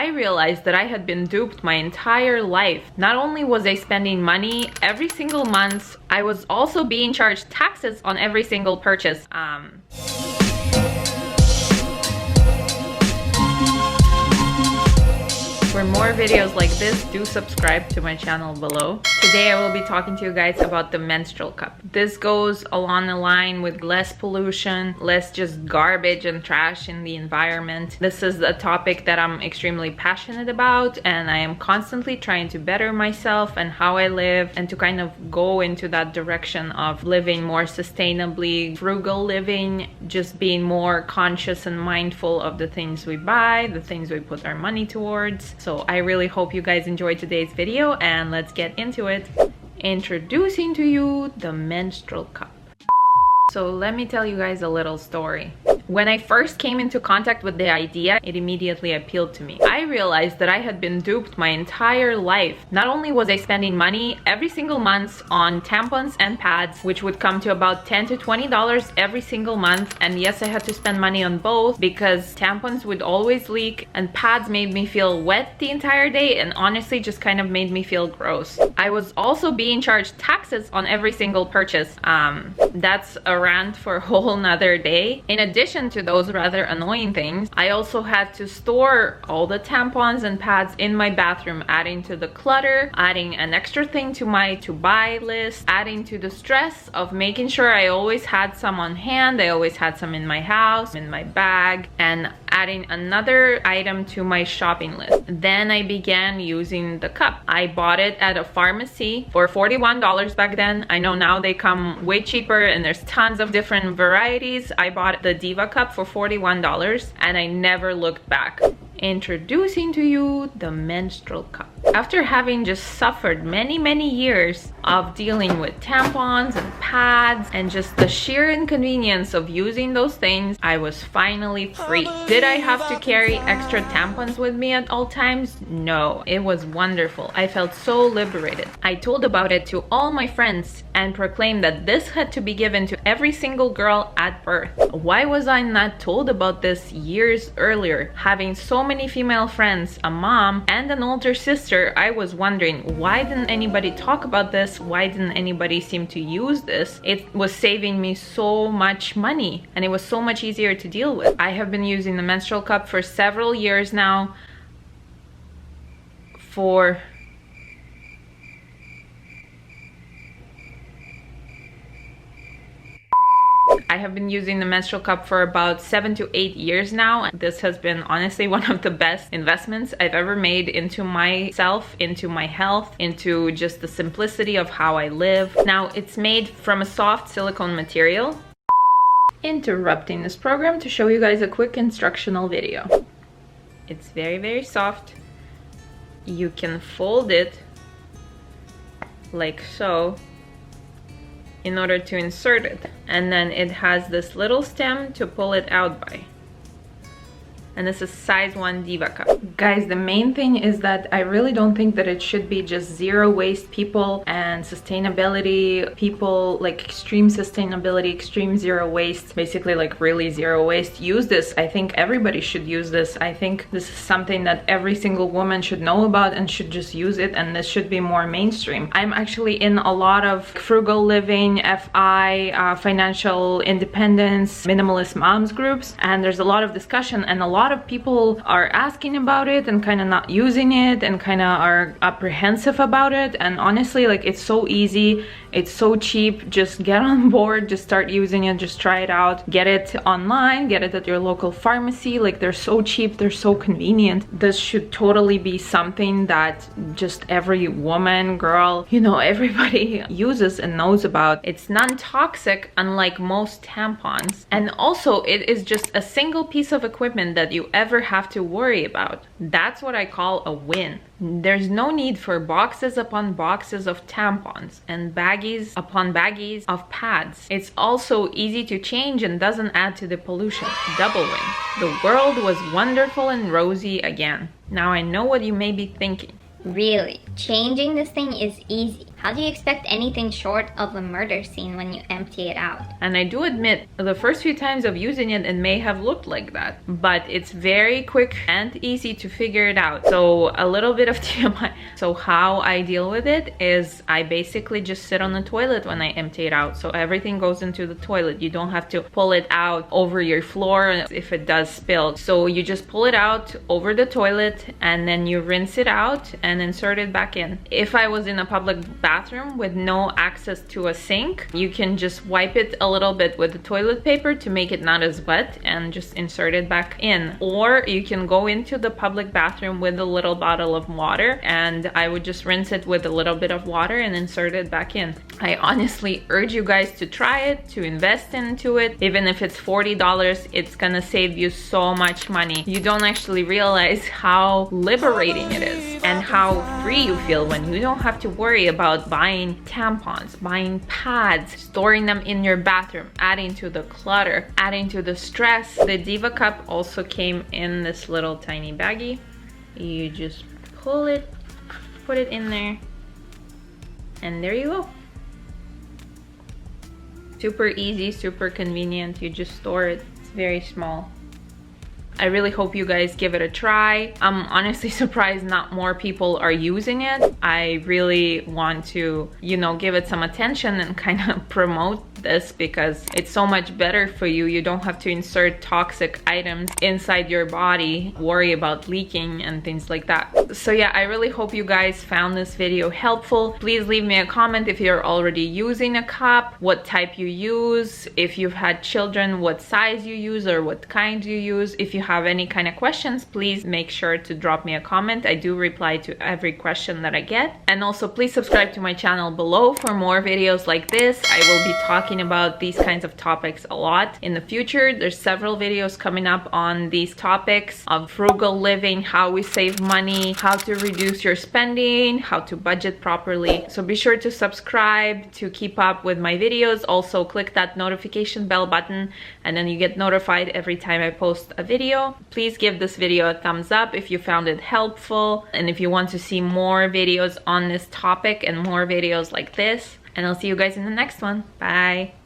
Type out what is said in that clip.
I realized that I had been duped my entire life. Not only was I spending money every single month, I was also being charged taxes on every single purchase. For more videos like this, do subscribe to my channel below. Today I will be talking to you guys about the menstrual cup. This goes along the line with less pollution, less just garbage and trash in the environment. This is a topic that I'm extremely passionate about, and I am constantly trying to better myself and how I live, and to kind of go into that direction of living more sustainably, frugal living, just being more conscious and mindful of the things we buy, the things we put our money towards. So I really hope you guys enjoyed today's video, and let's get into it. Introducing to you the menstrual cup. So let me tell you guys a little story. When I first came into contact with the idea, it immediately appealed to me. I realized that I had been duped my entire life. Not only was I spending money every single month on tampons and pads, which would come to about $10 to $20 every single month, and yes, I had to spend money on both because tampons would always leak and pads made me feel wet the entire day, and honestly just kind of made me feel gross. I was also being charged taxes on every single purchase. That's a rant for a whole nother day. In addition to those rather annoying things, I also had to store all the tampons and pads in my bathroom, adding to the clutter, adding an extra thing to my to buy list, adding to the stress of making sure I always had some on hand. I always had some in my house, in my bag, and adding another item to my shopping list. Then I began using the cup. I bought it at a pharmacy for $41 back then. I know now they come way cheaper and there's tons of different varieties. I bought the Diva cup for $41 and I never looked back. Introducing to you the menstrual cup. After having just suffered many years of dealing with tampons and pads and just the sheer inconvenience of using those things, I was finally free. Did I have to carry extra tampons with me at all times? No. It was wonderful. I felt so liberated. I told about it to all my friends and proclaimed that this had to be given to every single girl at birth. Why was I not told about this years earlier? Having so many female friends, a mom, and an older sister, I was wondering, why didn't anybody talk about this? Why didn't anybody seem to use this? It was saving me so much money and it was so much easier to deal with. I have been using the menstrual cup for several years now. I have been using the menstrual cup for about 7 to 8 years now. This has been honestly one of the best investments I've ever made into myself, into my health, into just the simplicity of how I live. Now, it's made from a soft silicone material. Interrupting this program to show you guys a quick instructional video. It's very soft. You can fold it like so in order to insert it, and then it has this little stem to pull it out by. And this is size 1 Diva cup. Guys, the main thing is that I really don't think that it should be just zero waste people and sustainability people, like extreme sustainability, extreme zero waste, basically like really zero waste. Use this. I think everybody should use this. I think this is something that every single woman should know about and should just use it, and this should be more mainstream. I'm actually in a lot of frugal living, FI, financial independence, minimalist moms groups, and there's a lot of discussion, and a lot of people are asking about it and kind of not using it and kind of are apprehensive about it. And honestly, like, it's so easy, it's so cheap. Just get on board, just start using it, just try it out, get it online, get it at your local pharmacy. Like, they're so cheap, they're so convenient. This should totally be something that just every woman, girl, you know, everybody uses and knows about. It's non-toxic, unlike most tampons, and also it is just a single piece of equipment that you ever have to worry about. That's what I call a win. There's no need for boxes upon boxes of tampons and baggies upon baggies of pads. It's also easy to change and doesn't add to the pollution. Double win. The world was wonderful and rosy again. Now I know what you may be thinking. Really? Changing this thing is easy. How do you expect anything short of a murder scene when you empty it out? And I do admit, the first few times of using it, it may have looked like that, but it's very quick and easy to figure it out. So a little bit of TMI. So how I deal with it is I basically just sit on the toilet when I empty it out. So everything goes into the toilet. You don't have to pull it out over your floor if it does spill. So you just pull it out over the toilet and then you rinse it out and insert it back in. If I was in a public bathroom with no access to a sink, you can just wipe it a little bit with the toilet paper to make it not as wet and just insert it back in. Or you can go into the public bathroom with a little bottle of water, and I would just rinse it with a little bit of water and insert it back in. I honestly urge you guys to try it, to invest into it. Even if it's $40, it's gonna save you so much money. You don't actually realize how liberating it is and how free you feel when you don't have to worry about buying tampons, buying pads, storing them in your bathroom, adding to the clutter, adding to the stress. The Diva cup also came in this little tiny baggie. You just pull it, put it in there, and there you go. Super easy, super convenient. You just store it. It's very small. I really hope you guys give it a try. I'm honestly surprised not more people are using it. I really want to, you know, give it some attention and kind of promote this because it's so much better for you. You don't have to insert toxic items inside your body, worry about leaking and things like that. So yeah, I really hope you guys found this video helpful. Please leave me a comment if you're already using a cup, what type you use, if you've had children, what size you use or what kind you use. If you have any kind of questions, please make sure to drop me a comment. I do reply to every question that I get. And also please subscribe to my channel below for more videos like this. I will be talking about these kinds of topics a lot in the future. There's several videos coming up on these topics of frugal living, how we save money, how to reduce your spending, how to budget properly. So be sure to subscribe to keep up with my videos. Also click that notification bell button and then you get notified every time I post a video. Please give this video a thumbs up if you found it helpful and if you want to see more videos on this topic and more videos like this. And I'll see you guys in the next one. Bye.